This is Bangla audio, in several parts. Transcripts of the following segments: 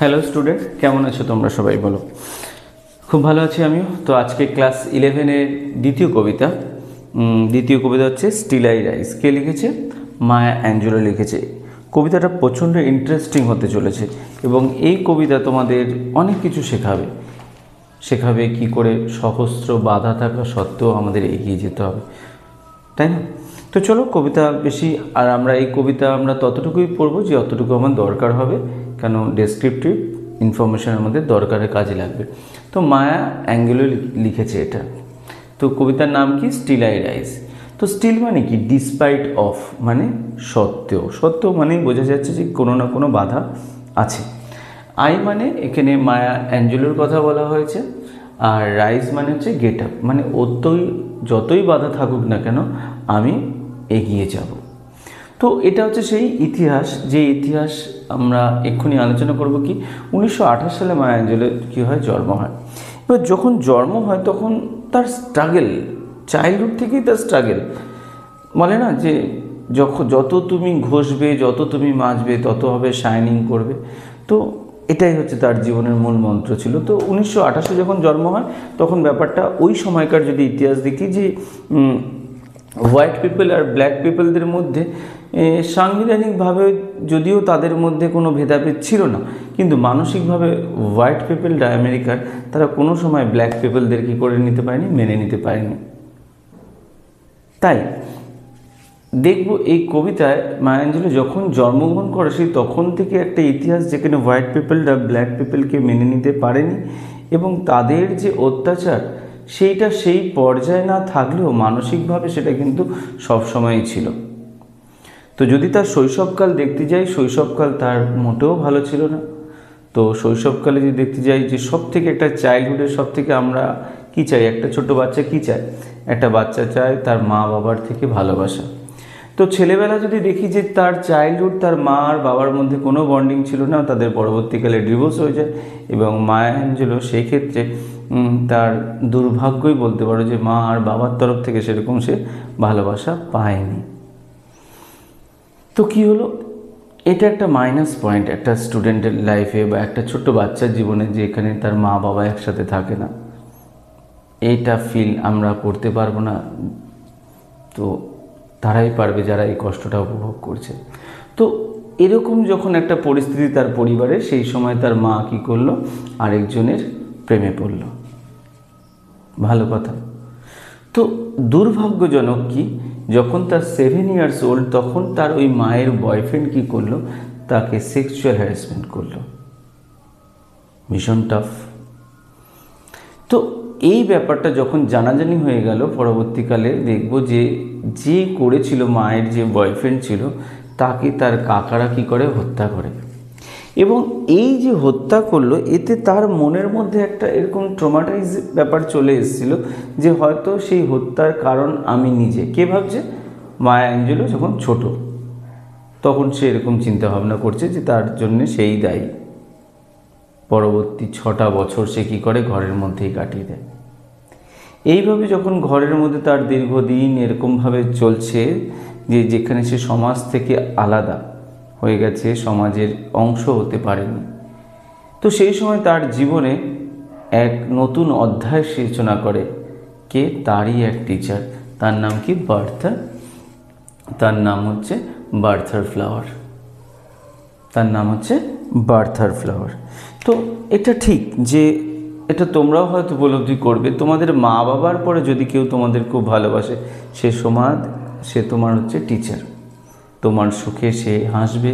হ্যালো স্টুডেন্ট, কেমন আছো তোমরা সবাই? বলো। খুব ভালো আছি আমিও। তো আজকে ক্লাস 11-এর দ্বিতীয় কবিতা হচ্ছে স্টিল আই রাইজ। কে লিখেছে? মায়া অ্যাঞ্জেলো লিখেছে। কবিতাটা প্রচণ্ড ইন্টারেস্টিং হতে চলেছে এবং এই কবিতা তোমাদের অনেক কিছু শেখাবে কি করে সহস্র বাধা থাকা সত্ত্বেও আমাদের এগিয়ে যেতে হবে, তাই না? তো চলো, কবিতা বেশি আর এই কবিতা আমরা ততটুকুই পড়বো যে অতটুকু আমার দরকার হবে, কেন ডেসক্রিপটিভ ইনফরমেশন আমাদের দরকারে কাজে লাগবে। তো মায়া অ্যাঞ্জেলো লিখেছে এটা। তো কবিতার নাম কি? Still I rise. তো স্টিল মানে কি? ডিসপাইট অফ মানে সত্ত্বেও মানে বোঝা যাচ্ছে যে কোনো না কোনো বাধা আছে। আই মানে এখানে মায়া অ্যাঞ্জেলোর কথা বলা হয়েছে, আর রাইজ মানে হচ্ছে গেট আপ, মানে যতই বাধা থাকুক না কেন আমি এগিয়ে যাব। তো এটা হচ্ছে সেই ইতিহাস, যে ইতিহাস আমরা এক্ষুনি আলোচনা করব। কি 1928 সালে মায়া অ্যাঞ্জেলোর কী হয়? জন্ম হয়। এবার যখন জন্ম হয় তখন তার স্ট্রাগল, চাইল্ডহুড থেকেই তার স্ট্রাগল। বলে না যে যত তুমি ঘষবে, যত তুমি মাজবে, তত হবে শাইনিং করবে। তো এটাই হচ্ছে তার জীবনের মূল মন্ত্র ছিল। তো 1928 যখন জন্ম হয় তখন ব্যাপারটা ওই সময়কার যদি ইতিহাস দেখি যে হোয়াইট পিপল আর ব্ল্যাক পিপলদের মধ্যে সাংবিধানিকভাবে যদিও তাদের মধ্যে কোনো ভেদাভেদ ছিল না, কিন্তু মানসিকভাবে হোয়াইট পিপলরা আমেরিকার, তারা কোনো সময় ব্ল্যাক পিপলদের কী করে নিতে পারেনি? মেনে নিতে পারেনি। তাই দেখব এই কবিতায় মায়া অ্যাঞ্জেলো যখন জন্মগ্রহণ করে সেই তখন থেকে একটা ইতিহাস যেখানে হোয়াইট পিপলরা ব্ল্যাক পিপলকে মেনে নিতে পারেনি এবং তাদের যে অত্যাচার সেইটা সেই পর্যায়ে না থাকলেও মানসিকভাবে সেটা কিন্তু সবসময়ই ছিল। তো যদি তার শৈশবকাল দেখতে যাই, শৈশবকাল তার মোটেও ভালো ছিল না। তো শৈশবকালে যদি দেখতে যাই যে সব থেকে একটা চাইল্ডহুডের সব থেকে আমরা কী চাই? একটা ছোট্ট বাচ্চা কী চায়? একটা বাচ্চা চায় তার মা বাবার থেকে ভালোবাসা। তো ছেলেবেলা যদি দেখি যে তার চাইল্ডহুড, তার মা আর বাবার মধ্যে কোনো বন্ডিং ছিল না, তাদের পরবর্তীকালে ডিভোর্স হয়ে যায় এবং মায়া অ্যাঞ্জেলো সেই ক্ষেত্রে তার দুর্ভাগ্যই বলতে পারো যে মা আর বাবার তরফ থেকে সেরকম সে ভালোবাসা পায়নি। তো কী হলো? এটা একটা মাইনাস পয়েন্ট একটা স্টুডেন্টের লাইফে বা একটা ছোট্ট বাচ্চার জীবনে, যে এখানে তার মা বাবা একসাথে থাকে না। এইটা ফিল আমরা করতে পারবো না, তো তারাই পারবে যারা এই কষ্টটা উপভোগ করছে। তো এরকম যখন একটা পরিস্থিতি তার পরিবারে, সেই সময় তার মা কী করলো? আরেকজনের প্রেমে পড়ল। ভালো কথা। তো দুর্ভাগ্যজনক কি, যখন তার 7 years old তখন তার ওই মায়ের বয়ফ্রেন্ড কী করলো? তাকে সেক্সুয়াল হ্যারাসমেন্ট করলো। ভীষণ টাফ। তো এই ব্যাপারটা যখন জানাজানি হয়ে গেল, পরবর্তীকালে দেখব যে করেছিল, মায়ের যে বয়ফ্রেন্ড ছিল, তাকে তার কাকারা কী করে? হত্যা করে। এবং এই যে হত্যা করলো, এতে তার মনের মধ্যে একটা এরকম ট্রমাটাইজ ব্যাপার চলে এসেছিলো যে হয়তো সেই হত্যার কারণ আমি নিজে। কে ভাবছে? মায়া অ্যাঞ্জেলো যখন ছোট, তখন সে এরকম চিন্তাভাবনা করছে যে তার জন্যে সেই দায়ী। পরবর্তী 6টা বছর সে কী করে? ঘরের মধ্যেই কাটিয়ে দেয়। এইভাবে যখন ঘরের মধ্যে তার দীর্ঘদিন এরকমভাবে চলছে, যেখানে সে সমাজ থেকে আলাদা হয়ে গেছে, সমাজের অংশ হতে পারেনি, তো সেই সময় তার জীবনে এক নতুন অধ্যায় সূচনা করে কে? তারই এক টিচার। তার নাম কি? তার নাম হচ্ছে বার্থার ফ্লাওয়ার। তো এটা ঠিক যে এটা তোমরাও হয়তো উপলব্ধি করবে, তোমাদের মা বাবার পরে যদি কেউ তোমাদের খুব ভালোবাসে, সে তোমার হচ্ছে টিচার। তোমার সুখে সে হাসবে,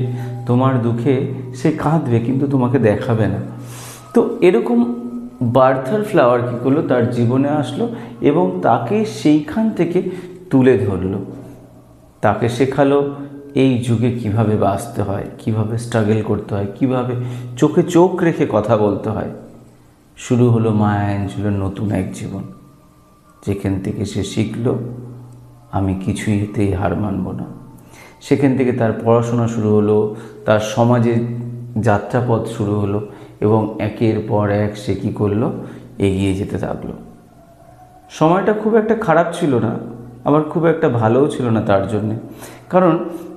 তোমার দুঃখে সে কাঁদবে, কিন্তু তোমাকে দেখাবে না। তো এরকম বার্থার ফ্লাওয়ার কী করলো? তার জীবনে আসলো এবং তাকে সেইখান থেকে তুলে ধরলো, তাকে শেখালো এই যুগে কিভাবে বাঁচতে হয়, কিভাবে স্ট্রাগল করতে হয়, কিভাবে চোখে চোখ রেখে কথা বলতে হয়। শুরু হলো মায়া অ্যাঞ্জেলোর নতুন এক জীবন, যেখান থেকে সে শিখলো আমি কিছুইতেই হার মানব না। সেখান থেকে তার পড়াশোনা শুরু হলো, তার সমাজে যাত্রাপথ শুরু হলো এবং একের পর এক সে কী করলো? এগিয়ে যেতে থাকলো। সময়টা খুব একটা খারাপ ছিল না, আবার খুব একটা ভালোও ছিল না তার জন্যে, কারণ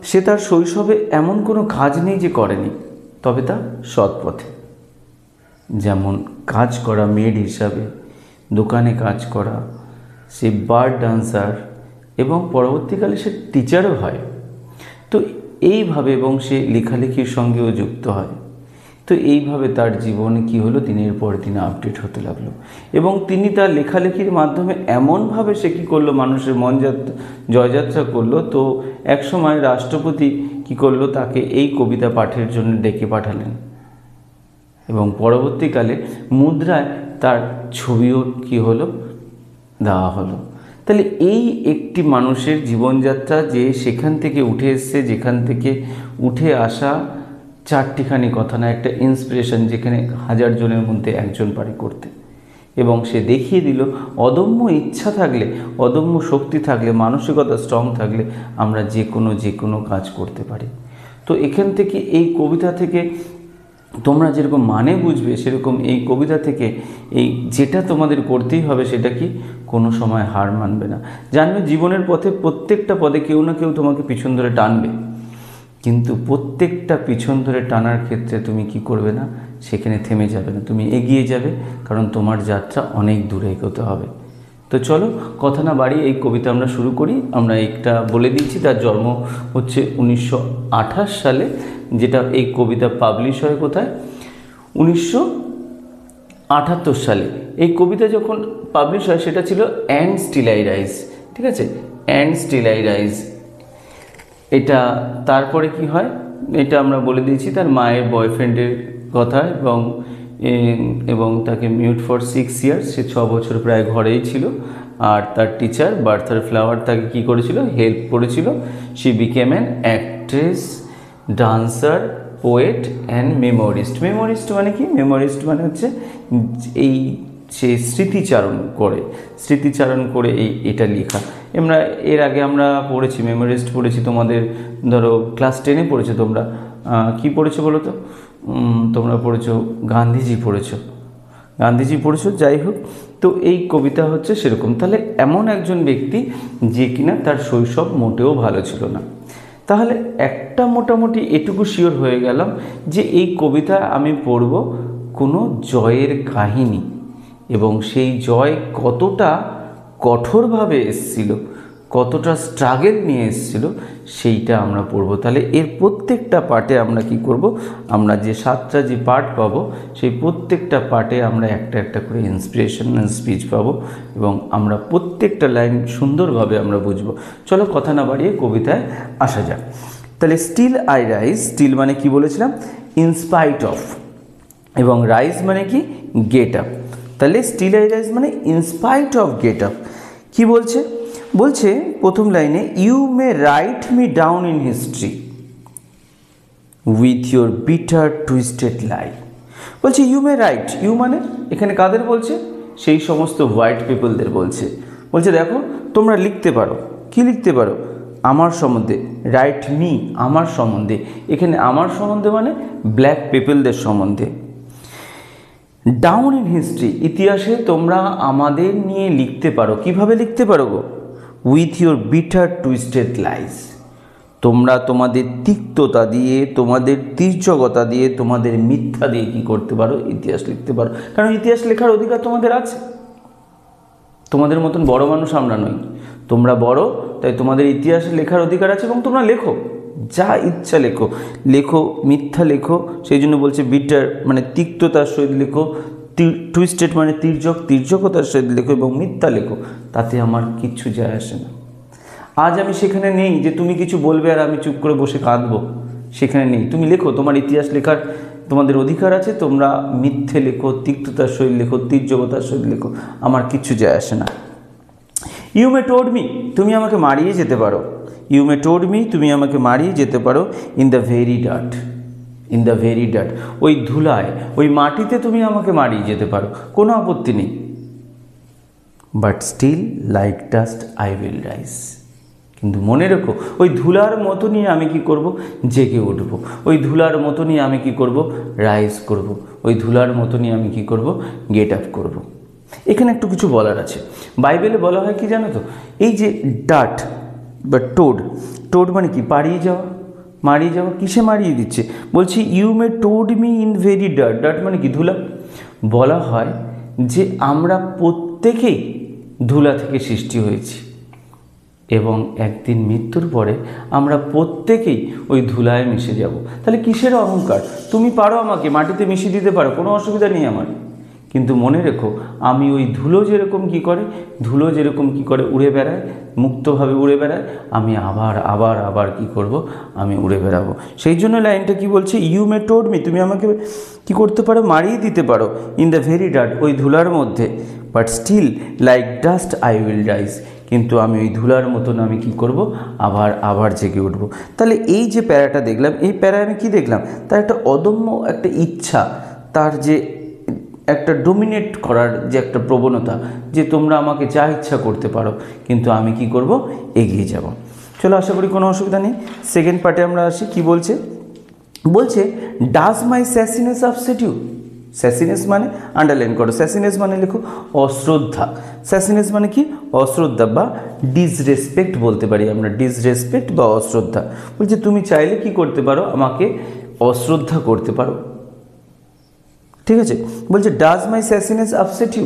সে তার শৈশবে এমন কোনো কাজ নেই যে করেনি, তবে তা সৎ পথে। যেমন কাজ করা মেড হিসাবে, দোকানে কাজ করা, সে বার্ড ডান্সার এবং পরবর্তীকালে সে টিচারও হয়। তো এইভাবে এবং সে লেখালেখির সঙ্গেও যুক্ত হয়। তো এইভাবে তার জীবনে কি হলো, দিনের পর দিন আপডেট হতে লাগলো এবং তিনি তার লেখালেখির মাধ্যমে এমনভাবে সে কী করলো, মানুষের মন জয়যাত্রা করলো। তো একসময় রাষ্ট্রপতি কি করলো, তাকে এই কবিতা পাঠের জন্য ডেকে পাঠালেন এবং পরবর্তীকালে মুদ্রায় তার ছবিও কি হলো, দেওয়া হলো। তাহলে এই একটি মানুষের জীবনযাত্রা, যে সেখান থেকে উঠে এসছে, যেখান থেকে উঠে আসা চারটিখানি কথা না, একটা ইন্সপিরেশন, যেখানে 1000 জনের মধ্যে একজন পারে করতে। এবং সে দেখিয়ে দিল অদম্য ইচ্ছা থাকলে, অদম্য শক্তি থাকলে, মানসিকতা স্ট্রং থাকলে আমরা যে কোনো কাজ করতে পারি। তো এখান থেকে, এই কবিতা থেকে তোমরা যেরকম মানে বুঝবে, সেরকম এই কবিতা থেকে এই যেটা তোমাদের করতেই হবে সেটা কি, কোনো সময় হার মানবে না। জানবে জীবনের পথে প্রত্যেকটা পদে কেউ না কেউ তোমাকে পিছন ধরে টানবে, কিন্তু প্রত্যেকটা পিছন ধরে টানার ক্ষেত্রে তুমি কি করবে না, সেখানে থেমে যাবে না, তুমি এগিয়ে যাবে, কারণ তোমার যাত্রা অনেক দূরে এগোতে হবে। তো চলো কথা না বাড়িয়ে এই কবিতা আমরা শুরু করি। আমরা একটা বলে দিচ্ছি, তার জন্ম হচ্ছে 1928 সালে, যেটা এই কবিতা পাবলিশ হয় কোথায়, 1978 সালে। এই কবিতা যখন পাবলিশ হয় সেটা ছিল অ্যান্ড স্টিল আই রাইজ, ঠিক আছে, অ্যান্ড স্টিল আই রাইজ। এটা তারপরে কি হয়, এটা আমরা বলে দিয়েছি, তার মায়ের বয়ফ্রেন্ডের কথা এবং তাকে মিউট ফর 6 ইয়ার্স, সে 6 বছর প্রায় ঘরেই ছিল। আর তার টিচার বার্থার ফ্লাওয়ার তাকে কি করেছিল, হেল্প করেছিল। She became an actress, dancer, poet and memoirist. Memoirist মানে কি, মেমোরিস্ট মানে হচ্ছে এই সে স্মৃতিচারণ করে এটা লেখা। এর আগে আমরা পড়েছি, মেমোরিস্ট পড়েছি, তোমাদের ধরো ক্লাস 10-এ পড়েছো তোমরা। কি পড়েছো বলো তো, তোমরা পড়েছো গান্ধীজি পড়েছো, যাই হোক। তো এই কবিতা হচ্ছে সেরকম। তাহলে এমন একজন ব্যক্তি যে কিনা তার শৈশব মোটেও ভালো ছিল না। তাহলে একটা মোটামুটি এটুকু শিওর হয়ে গেলাম যে এই কবিতা আমি পড়ব কোনো জয়ের কাহিনী, এবং সেই জয় কতটা কঠোরভাবে এসেছিল, কতটা স্ট্রাগল নিয়ে এসেছিল, সেইটা আমরা পড়ব। তাহলে এর প্রত্যেকটা পার্টে আমরা কি করব, আমরা যে 7টা যে পার্ট পাবো, সেই প্রত্যেকটা পার্টে আমরা একটা একটা করে ইন্সপিরেশনাল স্পিচ পাবো এবং আমরা প্রত্যেকটা লাইন সুন্দরভাবে আমরা বুঝবো। চলো কথা না বাড়িয়ে কবিতায় আসা যাক। তাহলে স্টিল আই রাইজ, স্টিল মানে কি বলেছিলাম, ইনস্পাইট অফ, এবং রাইজ মানে কি, গেট আপ। তাহলে স্টিল আই রাইজ মানে ইনস্পাইট অফ গেট আপ। কি বলছে, প্রথম লাইনে, you may write me down in history with your bitter twisted lie. বলছে ইউ মে রাইট, ইউ মানে এখানে কাদের বলছে, সেই সমস্ত হোয়াইট পিপলদের বলছে। দেখো তোমরা লিখতে পারো, কি লিখতে পারো, আমার সম্বন্ধে, রাইট মি, আমার সম্বন্ধে। এখানে আমার সম্বন্ধে মানে ব্ল্যাক পিপলদের সম্বন্ধে। ডাউন ইন হিস্ট্রি, ইতিহাসে তোমরা আমাদের নিয়ে লিখতে পারো। কিভাবে লিখতে পারো গো, with your bitter twisted lies, তোমরা তোমাদের তিক্ততা দিয়ে, তোমাদের তির্যকতা দিয়ে, তোমাদের মিথ্যা দিয়ে কি করতে পারো, ইতিহাস লিখতে পারো। কারণ ইতিহাস লেখার অধিকার তোমাদের আছে। তোমাদের মতন বড় মানুষ আমরা নই, তোমরা বড়, তাই তোমাদের ইতিহাস লেখার অধিকার আছে এবং তোমরা লেখো, যা ইচ্ছা লেখো, মিথ্যা লেখো। সেই জন্য বলছে বিটার মানে তিক্ততার সহিত লেখো, টুইস্টেড মানে তির্যকতার সহিত লেখো, এবং মিথ্যা লেখো, তাতে আমার কিচ্ছু যায় আসে না। আজ আমি সেখানে নেই যে তুমি কিছু বলবে আর আমি চুপ করে বসে কাঁদবো, সেখানে নেই। তুমি লেখো, তোমার ইতিহাস লেখার তোমাদের অধিকার আছে, তোমরা মিথ্যে লেখো, তিক্ততার সহিত লেখো, তির্যকতার সহিত লেখো, আমার কিচ্ছু যায় আসে না। ইউ মে টোল্ড মি, তুমি আমাকে মারিয়ে যেতে পারো, ইউ মে টোল্ড মি, তুমি আমাকে মারিয়ে যেতে পারো, ইন দ্য ভেরি ডার্ট, ওই ধুলায়, ওই মাটিতে তুমি আমাকে মারিয়ে যেতে পারো, কোনো আপত্তি নেই। But still like dust I will rise, কিন্তু মনে রেখো ওই ধুলার মতো নিয়ে আমি কি করব, জেগে উঠব। ওই ধুলার মতো নিয়ে আমি কি করব, রাইজ করব। ওই ধুলার মতো নিয়ে আমি কি করব, গেট আপ করব। এখানে একটু কিছু বলার আছে। বাইবেলে বলা হয় কি জানো তো, এই যে ডাট বা টোড মানে কি, মারিয়ে যাওয়া। কিসে মারিয়ে দিচ্ছে, বলছি ইউ মে টোড me in very dirt, dirt মানে কি, ধুলা। বলা হয় যে আমরা প্রত্যেকেই ধুলা থেকে সৃষ্টি হয়েছি এবং একদিন মৃত্যুর পরে আমরা প্রত্যেকেই ওই ধুলায় মিশে যাব। তাহলে কিসের অহংকার? তুমি পারো আমাকে মাটিতে মিশিয়ে দিতে পারো, কোনো অসুবিধা নেই আমার, কিন্তু মনে রেখো আমি ওই ধুলো যেরকম কি করে উড়ে বেড়ায়, মুক্তভাবে উড়ে বেড়ায়, আমি আবার আবার আবার কি করব, আমি উড়ে বেড়াবো। সেই জন্য লাইনটা কি বলছে, ইউ মে টোড মি, তুমি আমাকে কি করতে পারো, মারিয়ে দিতে পারো, ইন দ্য ভেরি ডার্ট, ওই ধুলার মধ্যে, but still like dust I will rise, কিন্তু আমি ওই ধুলার মতন আমি কি করব, আবার আবার জেগে উঠব। তাহলে এই যে প্যারাটা দেখলাম, এই প্যারায় আমি কি দেখলাম, তার একটা অদম্য একটা ইচ্ছা, তার যে একটা ডোমিনেট করার যে একটা প্রবণতা, যে তোমরা আমাকে যা ইচ্ছা করতে পারো, কিন্তু আমি কি করব, এগিয়ে যাব। চলো, আশা করি কোনো অসুবিধা নেই। সেকেন্ড পার্টে আমরা আসি। কি বলছে, বলছে ডাজ মাই স্যাসিনেস আপসেট ইউ। স্যাসিনেস মানে আন্ডারলাইন করো, স্যাসিনেস মানে লেখো অশ্রদ্ধা। স্যাসিনেস মানে কি, অশ্রদ্ধা বা ডিসরেসপেক্ট বলতে পারি আমরা, ডিসরেসপেক্ট বা অশ্রদ্ধা। বলছে তুমি চাইলে কি করতে পারো, আমাকে অশ্রদ্ধা করতে পারো, ঠিক আছে। বলছে ডাজ মাই স্যাসিনেস আপসেট ইউ,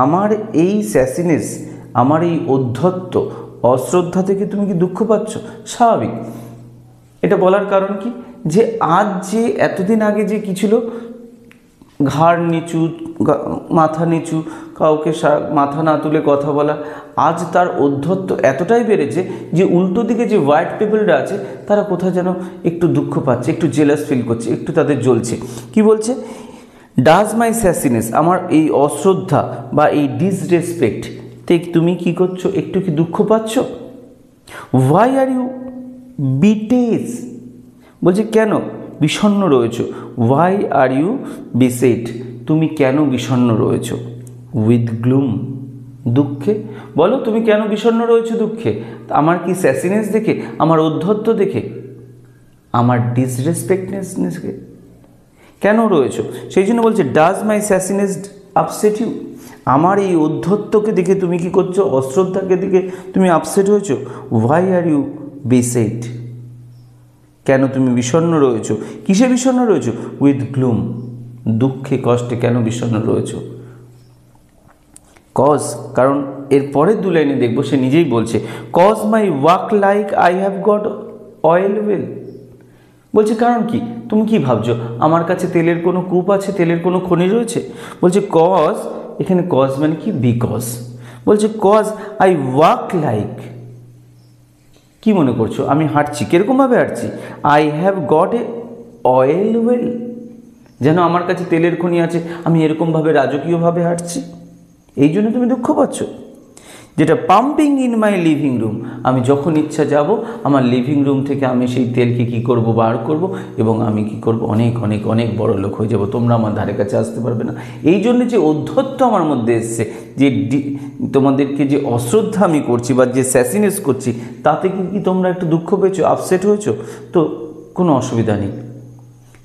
আমার এই স্যাসিনেস, আমার এই অধ্যত্ত অশ্রদ্ধা থেকে তুমি কি দুঃখ পাচ্ছ? স্বাভাবিক। এটা বলার কারণ কি, যে আজ যে এতদিন আগে যে কি ছিল, ঘাড় নিচু, মাথা নিচু, কাউকে মাথা না তুলে কথা বলা, আজ তার অধ্যত্ত এতটাই বেড়েছে যে উল্টো দিকে যে হোয়াইট পিপলরা আছে তারা কোথায় যেন একটু দুঃখ পাচ্ছে, একটু জেলাস ফিল করছে, একটু তাদের জ্বলছে। কি বলছে, ডাজ মাই স্যাসিনেস, আমার এই অশ্রদ্ধা বা এই ডিসরেসপেক্ট থেকে তুমি কি করছো, একটু কি দুঃখ পাচ্ছ? হোয়াই আর ইউ বিটেজ, বলছে কেন বিষণ্ণ রয়েছো, হোয়াই আর ইউ বিসেট, তুমি কেন বিষণ্ণ রয়েছো? উইথ গ্লুম, দুঃখে, বলো তুমি কেন বিষণ্ণ রয়েছো দুঃখে? আমার কি স্যাসিনেস দেখে, আমার অধ্যত্ত দেখে, আমার ডিসরেসপেক্টনেসকে কেন রয়েছো? সেই জন্য বলছে ডাজ মাই স্যাসিনেস আপসেট ইউ, আমার এই অধ্যত্তকে দেখে তুমি কি করছো, অশ্রদ্ধাকে দেখে তুমি আপসেট হয়েছো? হোয়াই আর ইউ বিসেট, কেন তুমি বিষণ্ণ রয়েছো? কিসে বিষণ্ণ রয়েছো? উইথ গ্লুম, দুঃখে কষ্টে কেন বিষণ্ণ রয়েছো? কজ, কারণ এর পরের দু লাইনে দেখবো সে নিজেই বলছে, cause my walk like I have got oil well. বলছে কারণ কি, তুমি কি ভাবছো আমার কাছে তেলের কোনো কূপ আছে, তেলের কোনো খনি রয়েছে? বলছে কজ, এখানে কজ মানে কি, বিকজ। বলছে কজ আই ওয়াক লাইক, কি মনে করছো আমি হাঁটছি, কীরকমভাবে হাঁটছি? I have got A oil well, যেন আমার কাছে তেলের খনি আছে, আমি এরকমভাবে রাজকীয়ভাবে হাঁটছি, এই জন্য তুমি দুঃখ পাচ্ছ। যেটা pumping in my living room, আমি যখন ইচ্ছা যাব আমার লিভিং রুম থেকে আমি সেই তেলকে কি করব, বার করব, এবং আমি কি করব, অনেক অনেক অনেক বড় লোক হয়ে যাব, তোমরা আমার ধারে কাছে আসতে পারবে না। এই জন্য যে অধ্যত্ত আমার মধ্যে এসছে, যে তোমাদেরকে যে অশ্রদ্ধা আমি করছি বা যে স্যাসিনেস করছি, তাতে কি তোমরা একটু দুঃখ পেয়েছো, আপসেট হয়েছো? তো কোনো অসুবিধা নেই।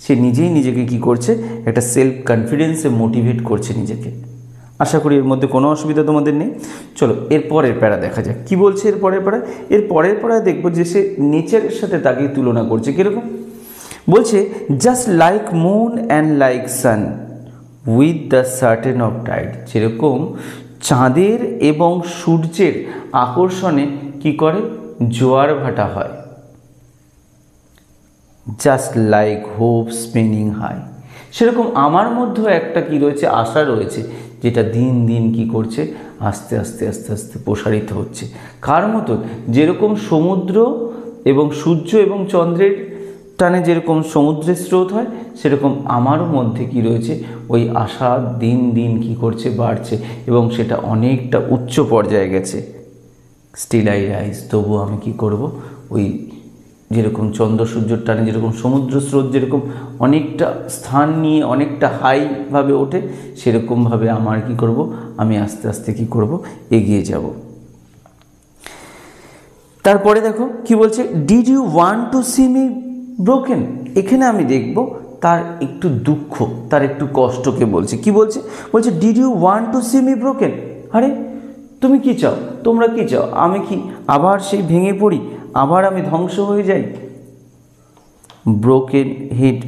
সে নিজেই নিজেকে কি করছে, একটা সেলফ কনফিডেন্সে মোটিভেট করছে নিজেকে। আশা করি এর মধ্যে কোনো অসুবিধা তোমাদের নেই। চলো এর পরের প্যারা দেখা যাক কি বলছে। এর পরের প্যারায় দেখবো যে সে নেচারের সাথে তাকে তুলনা করছে। কীরকম বলছে, just like moon and like sun with the certain of tide, যেরকম চাঁদের এবং সূর্যের আকর্ষণে কি করে, জোয়ার ভাটা হয়। Just like hope spinning high, সেরকম আমার মধ্যেও একটা কি রয়েছে, আশা রয়েছে, যেটা দিন দিন কি করছে, আস্তে আস্তে আস্তে আস্তে প্রসারিত হচ্ছে। কার মতো, যেরকম সমুদ্র এবং সূর্য এবং চন্দ্রের টানে যেরকম সমুদ্রের স্রোত হয়, সেরকম আমারও মধ্যে কি রয়েছে, ওই আশা দিন দিন কি করছে, বাড়ছে, এবং সেটা অনেকটা উচ্চ পর্যায়ে গেছে। স্টিল আই রাইজ, তবু আমি কি করব, ওই যেরকম চন্দ্র সূর্যের টানে যেরকম সমুদ্র স্রোত যেরকম অনেকটা স্থান নিয়ে অনেকটা হাইভাবে ওঠে, সেরকমভাবে আমার কি করব, আমি আস্তে আস্তে কি করব, এগিয়ে যাব। তারপরে দেখো কি বলছে, did you want to see me broken. এখানে আমি দেখব তার একটু দুঃখ, তার একটু কষ্টকে বলছে। কি বলছে, বলছে did you want to see me broken. আরে তুমি কি চাও, তোমরা কি চাও, আমি কি আবার সেই ভেঙে পড়ি, আবার আমি ধ্বংস হয়ে যাই? ব্রোকেন হিট,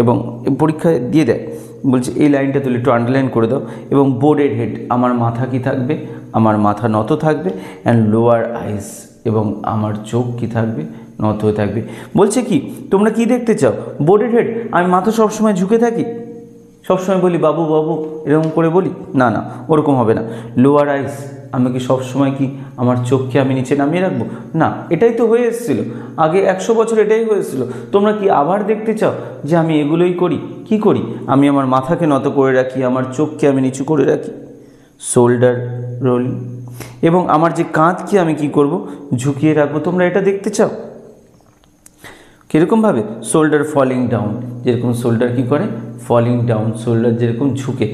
এবং পরীক্ষায় দিয়ে দেয় বলছে এই লাইনটা তুলে একটু আন্ডারলাইন করে দাও। এবং বোর্ডের হেড, আমার মাথা কি থাকবে, আমার মাথা নত থাকবে, অ্যান্ড লোয়ার আইস, এবং আমার চোখ কি থাকবে, নত হয়ে থাকবে। বলছে কি তোমরা কি দেখতে চাও? বোর্ডের হেড, আমি মাথা সবসময় ঝুঁকে থাকি, সবসময় বলি বাবু বাবু এরকম করে বলি, না না ওরকম হবে না। লোয়ার আইস, আমি কি সবসময় কি আমার চোখকে আমি নিচে নামিয়ে রাখবো? না, এটাই তো হয়ে এসেছিলো আগে 100 বছর, এটাই হয়েছিল। তোমরা কি আবার দেখতে চাও যে আমি এগুলোই করি? কি করি? আমি আমার মাথাকে নত করে রাখি, আমার চোখকে আমি নিচু করে রাখি, শোল্ডার রোলিং, এবং আমার যে কাঁধকে আমি কি করব, ঝুঁকিয়ে রাখবো। তোমরা এটা দেখতে চাও? কীরকমভাবে? শোল্ডার ফলিং ডাউন, যেরকম শোল্ডার কী করে, ফলিং ডাউন, শোল্ডার যেরকম ঝুঁকে,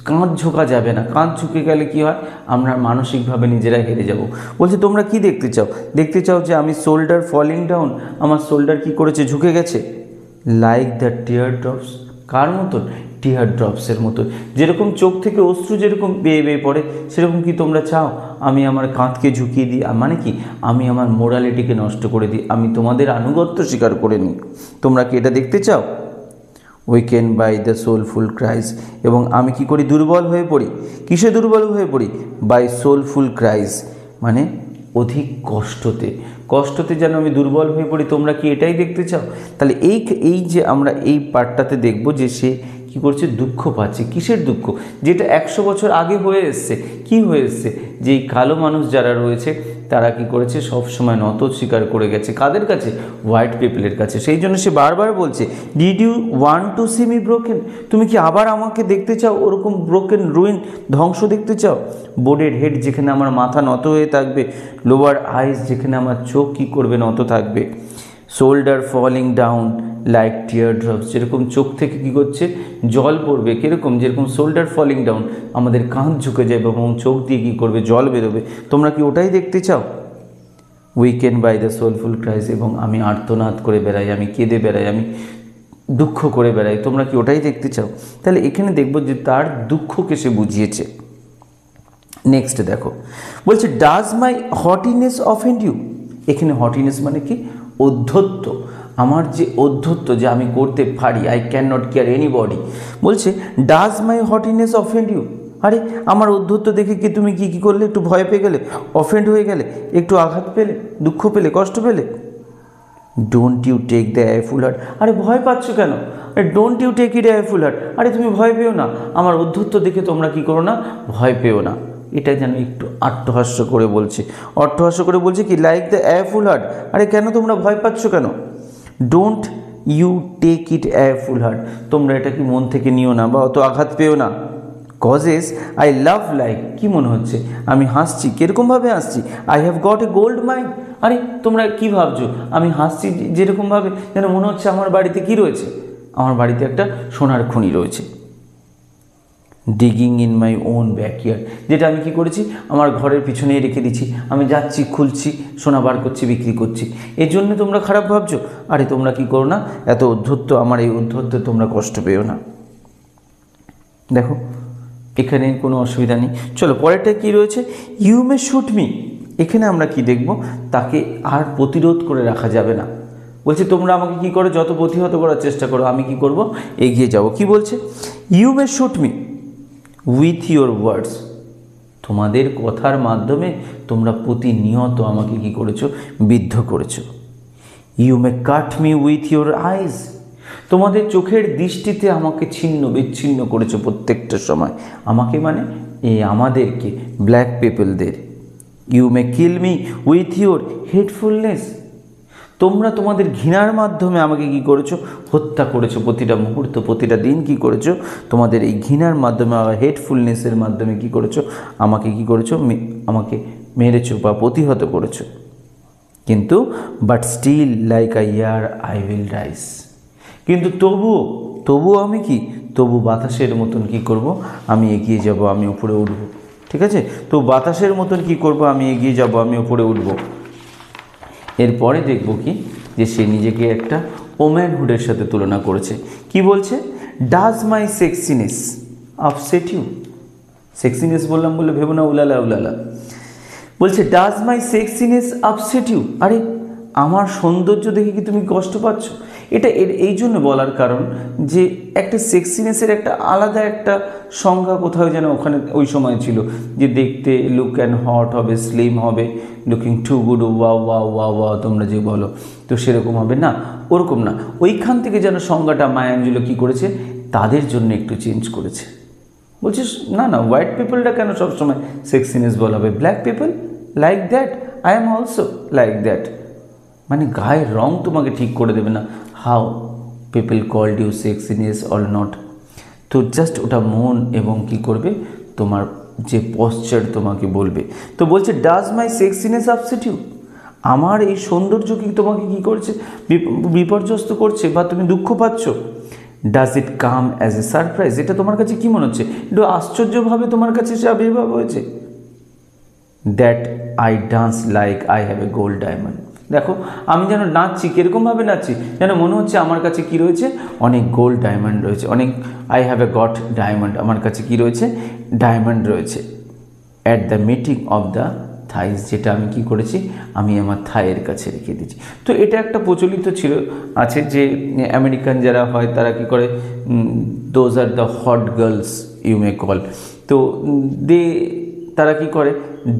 কাঁধ ঝোঁকা যাবে না। কাঁধ ঝুঁকে গেলে কি হয়, আমরা মানসিকভাবে নিজেরা হেরে যাব। বলছে তোমরা কি দেখতে চাও? দেখতে চাও যে আমি শোল্ডার ফলিং ডাউন, আমার শোল্ডার কি করেছে, ঝুঁকে গেছে, লাইক দ্য টিয়ার ড্রপস। কার মতন? টিয়ার ড্রপসের মতো। যেরকম চোখ থেকে অশ্রু যেরকম বেয়ে বেয়ে পড়ে, সেরকম কি তোমরা চাও আমি আমার কাঁধকে ঝুঁকিয়ে দিই? মানে কি, আমি আমার মোরালিটিকে নষ্ট করে দিই, আমি তোমাদের আনুগত্য স্বীকার করে নিই। তোমরা কি এটা দেখতে চাও? Weaken by the soulful cries, এবং আমি কি করি, দুর্বল হয়ে পড়ি। কিসে দুর্বল হয়ে পড়ি? বাই সোলফুল ক্রাইস, মানে অধিক কষ্টতে, কষ্টতে যেন আমি দুর্বল হয়ে পড়ি। তোমরা কি এটাই দেখতে চাও? তাহলে এই যে আমরা এই পার্টটাতে দেখব যে সে কী করছে, দুঃখ পাচ্ছে। কিসের দুঃখ? যেটা 100 বছর আগে হয়ে এসছে। কি হয়ে এসছে? যে এই কালো মানুষ যারা রয়েছে তারা কি করেছে, সব সময় নত স্বীকার করে গেছে। কাদের কাছে? হোয়াইট পিপলের কাছে। সেই জন্য সে বারবার বলছে, did you want to see me broken? তুমি কি আবার আমাকে দেখতে চাও ওরকম ব্রোকেন, রুইন, ধ্বংস দেখতে চাও? বোর্ডের হেড, যেখানে আমার মাথা নত হয়ে থাকবে, লোয়ার আইস, যেখানে আমার চোখ কি করবে, নত থাকবে, শোল্ডার ফলিং ডাউন লাইক টিয়ার ড্রপস, যেরকম চোখ থেকে কী করছে, জল পড়বে। কীরকম? যেরকম শোল্ডার ফলিং ডাউন, আমাদের কাঁধ ঝুঁকে যাবে এবং চোখ দিয়ে কী করবে, জল বেরোবে। তোমরা কি ওটাই দেখতে চাও? Weaken by the soulful cries, এবং আমি আর্তনাদ করে বেড়াই, আমি কেঁদে বেড়াই, আমি দুঃখ করে বেড়াই। তোমরা কি ওটাই দেখতে চাও? তাহলে এখানে দেখব যে তার দুঃখকে সে বুঝিয়েছে। নেক্সট দেখো, বলছে ডাজ মাই হটিনেস অফেন্ড ইউ? এখানে হটিনেস মানে কি, অধ্যত্ব। আমার যে অধ্যত্ব, যে আমি করতে পারি, I can not care anybody. বলছে ডাজ মাই হটিনেস অফেন্ড ইউ? আরে আমার অধ্যত্ব দেখে কি তুমি কি কি করলে, একটু ভয় পেয়ে গেলে, অফেন্ড হয়ে গেলে, একটু আঘাত পেলে, দুঃখ পেলে, কষ্ট পেলে? Don't you take the full heart? আরে ভয় পাচ্ছ কেন? আরে don't you take it full heart, আরে তুমি ভয় পেও না, আমার অধ্যত্ব দেখে তোমরা কি করো না, ভয় পেও না। এটা যেন একটু অট্টহাস্য করে বলছে, অট্টহাস্য করে বলছে কি, লাইক দ্য ফুল হার্ট, আরে কেন তোমরা ভয় পাচ্ছ কেন? Don't you take it full heart, তোমরা এটা কি মন থেকে নিও না বা অত আঘাত পেও না। কজেস আই লাভ লাইক, কী মনে হচ্ছে আমি হাসছি? কীরকমভাবে হাসছি? I have got a gold mine, আরে তোমরা কি ভাবছো আমি হাসছি যেরকমভাবে, যেন মনে হচ্ছে আমার বাড়িতে কি রয়েছে, আমার বাড়িতে একটা সোনার খনি রয়েছে। Digging in my own backyard, যেটা আমি কি করেছি, আমার ঘরের পিছনেই রেখে দিচ্ছি, আমি যাচ্ছি, খুলছি, সোনা বার করছি, বিক্রি করছি, এর জন্য তোমরা খারাপ ভাবছো? আরে তোমরা কি করো না, এত উদ্ধত্ত, আমার এই উদ্ধত্তে তোমরা কষ্ট পেও না। দেখো এখানে কোনো অসুবিধা নেই। চলো পরেরটা কি রয়েছে, ইউ মে শুট মি। এখানে আমরা কি দেখব, তাকে আর প্রতিরোধ করে রাখা যাবে না। বলছে তোমরা আমাকে কি করো, যত প্রতিহত করার চেষ্টা করো, আমি কি করব, এগিয়ে যাব। কি বলছে, you may shoot me with your words, তোমাদের কথার মাধ্যমে তোমরা প্রতিনিয়ত আমাকে কি করেছো, বিদ্ধ করেছো। You may cut me with your eyes, তোমাদের চোখের দৃষ্টিতে আমাকে ছিন্ন বিচ্ছিন্ন করেছো প্রত্যেকটা সময়, আমাকে মানে এই আমাদেরকে, ব্ল্যাক পিপলদের। You may kill me with your hatefulness, তোমরা তোমাদের ঘৃণার মাধ্যমে আমাকে কি করেছো, হত্যা করেছো, প্রতিটা মুহূর্ত, প্রতিটা দিন কি করেছো, তোমাদের এই ঘৃণার মাধ্যমে, হেটফুলনেসের মাধ্যমে কি করেছো, আমাকে কি করেছো, আমাকে মেরেছো বা প্রতিহত করেছো। কিন্তু but still like a year I will rise, কিন্তু তবুও আমি কি, তবু বাতাসের মতন কি করব, আমি এগিয়ে যাব, আমি উপরে উঠব। ঠিক আছে, তো বাতাসের মতন কি করব, আমি এগিয়ে যাব, আমি উপরে উঠব। এরপরে দেখব কি, যে সে নিজেকে একটা ওম্যানহুডের সাথে তুলনা করেছে। কি বলছে, ডাজ মাই সেক্সিনেস আপসেট ইউ? সেক্সিনেস বললাম বলে ভেবো না উলালা উলালা। বলছে ডাজ মাই সেক্সিনেস আপসেট ইউ, আরে আমার সৌন্দর্য দেখে কি তুমি কষ্ট পাচ্ছ? এটা এই জন্য বলার কারণ যে একটা সেক্সিনেসের একটা আলাদা একটা সংজ্ঞা কোথাও যেন ওখানে ওই সময় ছিল, যে দেখতে লুক অ্যান্ড হট হবে, স্লিম হবে, লুকিং টু গুড, ওয়া ওয়া ওয়া ওয়া তোমরা যে বলো, তো সেরকম হবে না, ওরকম না। ওইখান থেকে যেন সংজ্ঞাটা মায়া অ্যাঞ্জেলো কী করেছে, তাদের জন্য একটু চেঞ্জ করেছে। বলছিস না না, হোয়াইট পিপলটা কেন সবসময় সেক্সিনেস বলা হবে, black people like that, I am also like that. মানে গায়ের রং তোমাকে ঠিক করে দেবে না, how people called you sexiness or not. তো জাস্ট ওটা মন এবং কি করবে, তোমার যে পশ্চার তোমাকে বলবে। তো বলছে ডাজ মাই সেক্সিনেস আপসেট ইউ, আমার এই সৌন্দর্য কি তোমাকে কি করছে, বিপর্যস্ত করছে বা তুমি দুঃখ পাচ্ছ। Does it come as a surprise, এটা তোমার কাছে কী মনে হচ্ছে, একটু আশ্চর্যভাবে তোমার কাছে সে আবির্ভাব হয়েছে। That I dance like I have a gold diamond, দেখো আমি যেন নাচছি, কীরকমভাবে নাচছি, যেন মনে হচ্ছে আমার কাছে কি রয়েছে, অনেক গোল্ড ডায়মন্ড রয়েছে, অনেক, I have a got diamond, আমার কাছে কি রয়েছে, ডায়মন্ড রয়েছে। At the meeting of the thighs, যেটা আমি কি করেছি, আমি আমার থাইয়ের কাছে রেখে দিয়েছি। তো এটা একটা প্রচলিত ছিল আছে যে আমেরিকান যারা হয় তারা কি করে, those are the hot girls you may call, তো তারা কি করে,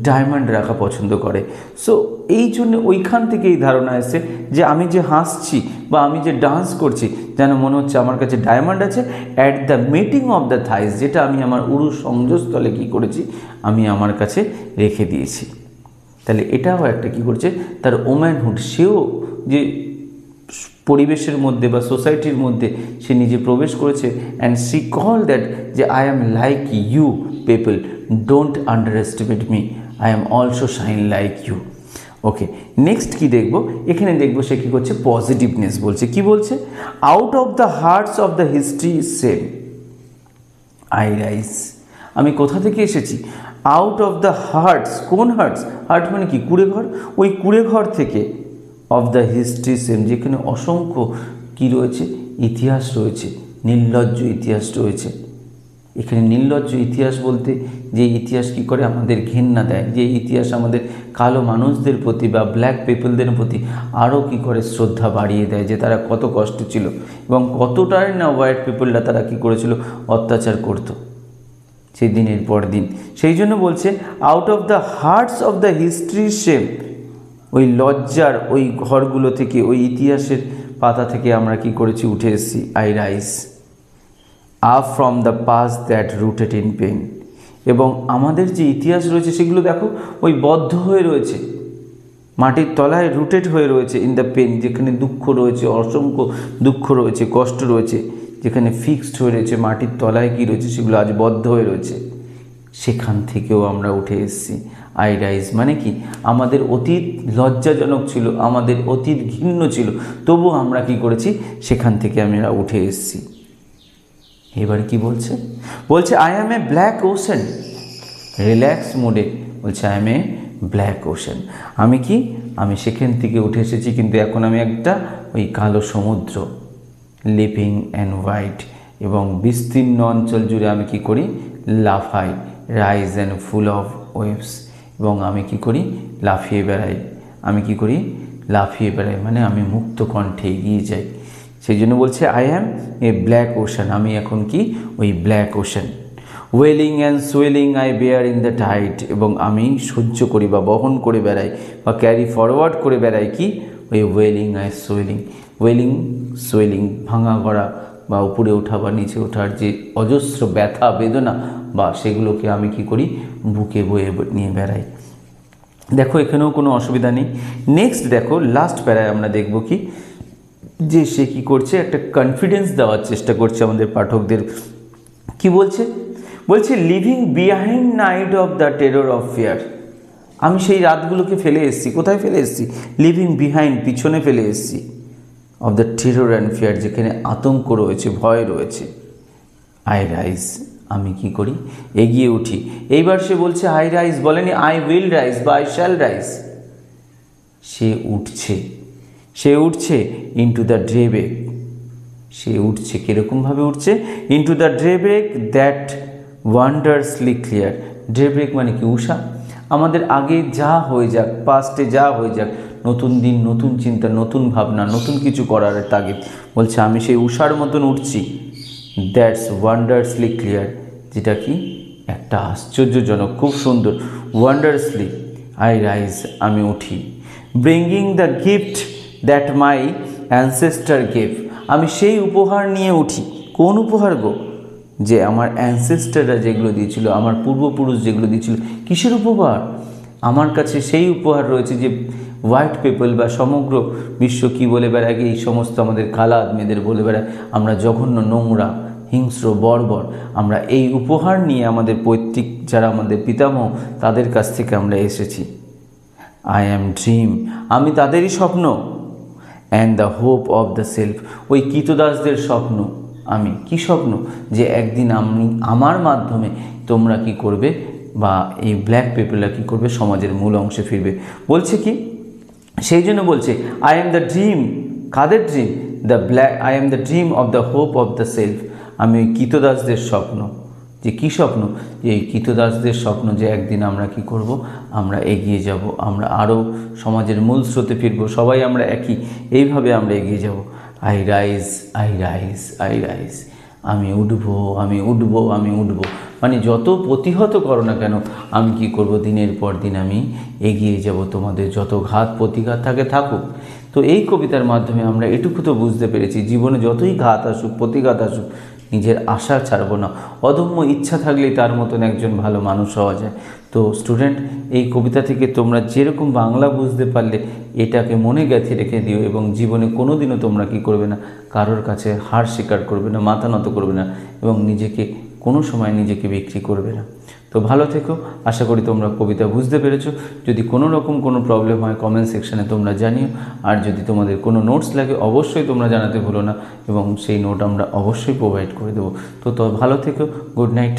ডায়মন্ড রাখা পছন্দ করে। সো এই জন্য ওইখান থেকে এই ধারণা এসে যে আমি যে হাসছি বা আমি যে ডান্স করছি, যেন মনে হচ্ছে আমার কাছে ডায়মন্ড আছে। At the meeting of the thighs, যেটা আমি আমার উরু সংযোগস্থলে কী করেছি, আমি আমার কাছে রেখে দিয়েছি। তাহলে এটাও একটা কী করছে, তার ওম্যানহুড, সেও যে পরিবেশের মধ্যে বা সোসাইটির মধ্যে সে নিজে প্রবেশ করেছে। অ্যান্ড সি কল দ্যাট যে I am like you people, don't underestimate me, I am also shine like you. Okay, next কি দেখব, এখানে দেখব সে কী করছে, পজিটিভনেস বলছে। কি বলছে, out of the hertz of the history same I rise, আমি কোথা থেকে এসেছি, আউট অফ দ্য হার্টস, কোন হার্টস, হার্ট মানে কি, কুঁড়ে ঘর, ওই কুঁড়ে ঘর থেকে, অফ দ্য হিস্ট্রি সেম, যেখানে অসংখ্য কি রয়েছে, ইতিহাস রয়েছে, নির্লজ্জ ইতিহাস রয়েছে। এখানে নির্লজ্জ ইতিহাস বলতে যে ইতিহাস কি করে আমাদের ঘেন্না দেয়, যে ইতিহাস আমাদের কালো মানুষদের প্রতি বা ব্ল্যাক পিপলদের প্রতি আরও কি করে শ্রদ্ধা বাড়িয়ে দেয়, যে তারা কত কষ্ট ছিল এবং কতটাই না হোয়াইট পিপলরা তারা কি করেছিল, অত্যাচার করতো সেই দিনের পর দিন। সেই জন্য বলছে out of the hertz of the history shape, ওই লজ্জার ওই ঘরগুলো থেকে, ওই ইতিহাসের পাতা থেকে আমরা কি করেছি, উঠে এসেছি। I rise up from the past that rooted in pain, এবং আমাদের যে ইতিহাস রয়েছে সেগুলো দেখো ওই বদ্ধ হয়ে রয়েছে, মাটির তলায় রুটেড হয়ে রয়েছে, ইন দ্য পেন, যেখানে দুঃখ রয়েছে, অসংখ্য দুঃখ রয়েছে, কষ্ট রয়েছে, যেখানে ফিক্সড হয়ে রয়েছে, মাটির তলায় কী রয়েছে, সেগুলো আজ বদ্ধ হয়ে রয়েছে, সেখান থেকেও আমরা উঠে এসেছি। আই রাইজ মানে কি, আমাদের অতীত লজ্জাজনক ছিল, আমাদের অতীত ঘৃণ্য ছিল, তবু আমরা কি করেছি, সেখান থেকে আমরা উঠে এসেছি। এবার কি বলছে, বলছে I am a black ocean, relax মোডে বলছে I am a black ocean, আমি কি, আমি সেখান থেকে উঠে এসেছি, কিন্তু এখন আমি একটা ওই কালো সমুদ্র, লিপিং অ্যান্ড হোয়াইট, এবং বিস্তীর্ণ অঞ্চল জুড়ে আমি কি করি, লাফাই, rise and full of waves, এবং আমি কি করি, লাফিয়ে বেড়াই, আমি কি করি, লাফিয়ে বেড়াই, মানে আমি মুক্ত কণ্ঠে এগিয়ে যাই। সেই জন্য বলছে I am a black ocean, আমি এখন কি, ওই black ocean. Welling and swelling I bear in the tide, এবং আমি সহ্য করি বা বহন করে বেড়াই বা ক্যারি ফরওয়ার্ড করে বেড়াই কি, ওই wailing I swelling, wailing swelling, ভাঙা গড়া বা উপরে ওঠা বা নিচে ওঠার যে অজস্র ব্যথা বেদনা বা সেগুলোকে আমি কি করি, বুকে বয়ে নিয়ে বেড়াই। দেখো এখানেও কোনো অসুবিধা নেই। নেক্সট দেখো লাস্ট প্যারায় আমরা দেখব কি, যে সে কী করছে, একটা কনফিডেন্স দেওয়ার চেষ্টা করছে আমাদের পাঠকদের। কি বলছে, বলছে living behind night of the terror of fear, আমি সেই রাতগুলোকে ফেলে এসেছি, কোথায় ফেলে এসেছি, লিভিং বিহাইন্ড, পিছনে ফেলে এসেছি, of the terror and fear, যেখানে আতঙ্ক রয়েছে, ভয় রয়েছে। আই রাইজ, আমি কি করি, এগিয়ে উঠি। এইবার সে বলছে আই রাইজ, বলেনি আই উইল রাইজ বা আই শ্যাল রাইজ, সে উঠছে, সে উঠছে ইন্টু দ্য ড্রেব্রেক, সে উঠছে, কীরকমভাবে উঠছে, ইন্টু দ্য ড্রেব্রেক দ্যাট ওয়ান্ডারসলি ক্লিয়ার। ড্রেব্রেক মানে কি, উষা, আমাদের আগে যা হয়ে যাক, পাস্টে যা হয়ে যাক, নতুন দিন, নতুন চিন্তা, নতুন ভাবনা, নতুন কিছু করার তাগিদ। বলছে আমি সেই উষার মতন উঠছি, দ্যাটস ওয়ান্ডারসলি ক্লিয়ার, যেটা কি একটা আশ্চর্যজনক, খুব সুন্দর। ওয়ান্ডারসলি আই রাইজ, আমি উঠি। Bringing the gift that my ancestor gave, আমি সেই উপহার নিয়ে উঠি। কোন উপহার গো? যে আমার অ্যানসেস্টাররা যেগুলো দিয়েছিল, আমার পূর্বপুরুষ যেগুলো দিয়েছিল। কিসের উপহার? আমার কাছে সেই উপহার রয়েছে যে হোয়াইট পিপল বা সমগ্র বিশ্ব কি বলে বেড়ায়, এই সমস্ত আমাদের কালা আদমিদের বলে বেড়ায় আমরা জঘন্য, নোংরা, হিংস্র, বর্বর। আমরা এই উপহার নিয়ে আমাদের পৈতৃক যারা আমাদের পিতামহ তাদের কাছ থেকে আমরা এসেছি। আই অ্যাম ড্রিম, আমি তাদেরই স্বপ্ন। And the hope of the self, ওই কৃতদাসদের স্বপ্ন। আমি কি স্বপ্ন? যে একদিন আমি, আমার মাধ্যমে তোমরা কি করবে, বা এই ব্ল্যাক পিপলরা কী করবে, সমাজের মূল অংশে ফিরবে। বলছে কি, সেই জন্য বলছে আই এম দ্য ড্রিম। কাদের dream? I am the dream of the hope of the self. আমি ওই কৃতদাসদের স্বপ্ন। যে কী স্বপ্ন? যে এই কৃতদাসদের স্বপ্ন, যে একদিন আমরা কি করব, আমরা এগিয়ে যাব, আমরা আরও সমাজের মূল স্রোতে ফিরব, সবাই আমরা একই, এইভাবে আমরা এগিয়ে যাব। I rise, I rise, I rise, আমি উঠবো, আমি উঠবো, আমি উঠবো। মানে যত প্রতিহত করো না কেন, আমি কি করব, দিনের পর দিন আমি এগিয়ে যাব। তোমাদের যত ঘাত প্রতিঘাত থাকে থাকুক। তো এই কবিতার মাধ্যমে আমরা এটুকু তো বুঝতে পেরেছি, জীবনে যতই ঘাত আসুক, প্রতিঘাত আসুক, নিজের আশা ছাড়বো না। অদম্য ইচ্ছা থাকলেই তার মতন একজন ভালো মানুষ হওয়া যায়। তো স্টুডেন্ট, এই কবিতা থেকে তোমরা যেরকম বাংলা বুঝতে পারলে, এটাকে মনে গেঁথে রেখে দিও এবং জীবনে কোনো দিনও তোমরা কী করবে না, কারোর কাছে হার স্বীকার করবে না, মাথা নত করবে না, এবং নিজেকে কোনো সময় নিজেকে বিক্রি করবে না। তো ভালো থেকো। আশা করি তোমরা কবিতা বুঝতে পেরেছো। যদি কোনো রকম কোনো প্রবলেম হয় কমেন্ট সেকশানে তোমরা জানিও। আর যদি তোমাদের কোনো নোটস লাগে অবশ্যই তোমরা জানাতে ভুলো না, এবং সেই নোট আমরা অবশ্যই প্রোভাইড করে দেবো। তো ভালো থেকো। Good night.